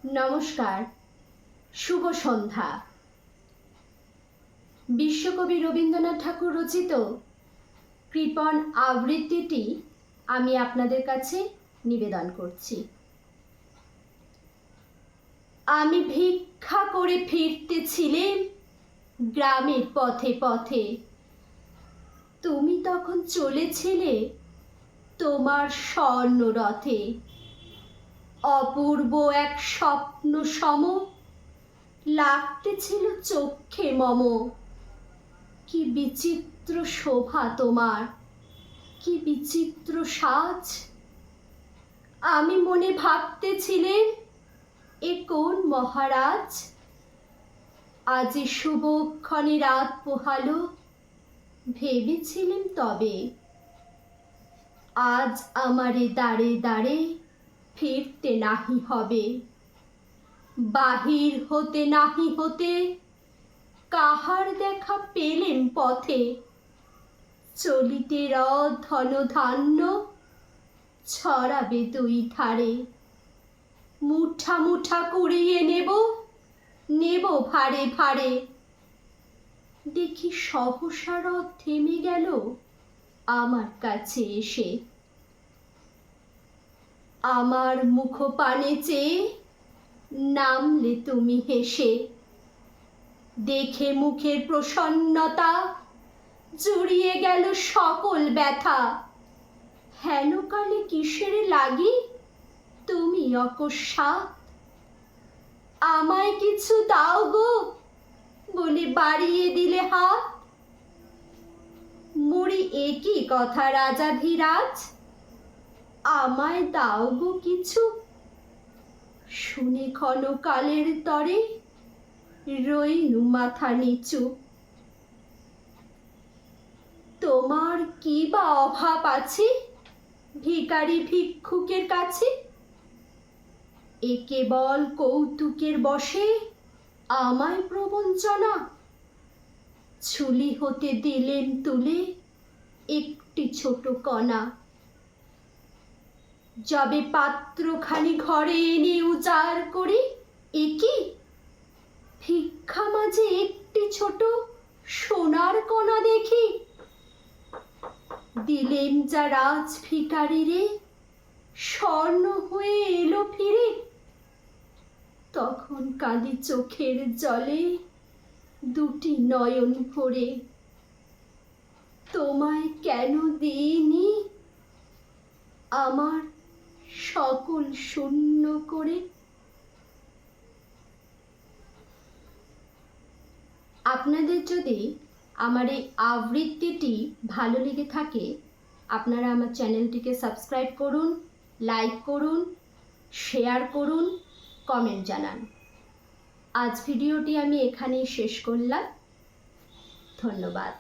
নমস্কার, শুভ সন্ধ্যা। বিশ্বকবি রবীন্দ্রনাথ ঠাকুর রচিত কৃপণ আবৃত্তিটি আমি আপনাদের কাছে নিবেদন করছি। আমি ভিক্ষা করে ফিরতেছিলাম গ্রামের পথে পথে, তুমি তখন চলেছিলে তোমার স্বর্ণরথে। অপূর্ব এক স্বপ্ন সম লাগতেছিল চক্ষে মম। কি বিচিত্র শোভা তোমার, কি বিচিত্র সাজ। আমি মনে ভাবতেছিলেম, এ কোন মহারাজ। আজি শুভক্ষণে রাত পোহালো, ভেবেছিলেম তবে আজ আমারে দাঁড়ে দাঁড়ে ফিরতে নাহি হবে। বাহির হতে নাহি হতে কাহার দেখা পেলেম পথে। চলিতে ধন ধান্য ছড়াবে দুই ধারে। মুঠা মুঠা কুড়িয়ে নেব ভারে ভারে। দেখি সহসা রথ থেমে গেল আমার কাছে এসে। আমার মুখপানে চেয়ে নামলে তুমি হেসে। দেখে মুখের প্রসন্নতা জুড়িয়ে গেল সকল ব্যথা। হেনকালে কিসের লাগি তুমি অকস্মাৎ। আমায় কিছু দাও গো বলে বাড়িয়ে দিলে হাত। মরি একই কথা রাজাধিরাজ, আমায় দাও গো কিছু। শুনে ক্ষণকালের তরে রইনু মাথা নিচু। তোমার কি বা অভাব আছে ভিখারি ভিক্ষুকের কাছে। এ কেবল কৌতুকের বশে আমায় প্রবঞ্চনা। ঝুলি হতে দিলেন তুলে একটি ছোট কণা। যবে পাত্রখানি ঘরে এনে উজাড় করি, এ কি ভিক্ষা মাঝে একটি ছোট সোনার কণা দেখি। দিলেম যা রাজ ভিখারিরে, স্বর্ণ হয়ে এলো ফিরে। তখন কাঁদি চোখের জলে দুটি নয়ন ভরে। তোমায় কেন দিইনি আমার সকল শূন্য করে। আপনাদের যদি আমার এই আবৃত্তিটি ভালো লেগে থাকে, আপনারা আমার চ্যানেলটিকে সাবস্ক্রাইব করুন, লাইক করুন, শেয়ার করুন, কমেন্ট জানান। আজ ভিডিওটি আমি এখানেই শেষ করলাম। ধন্যবাদ।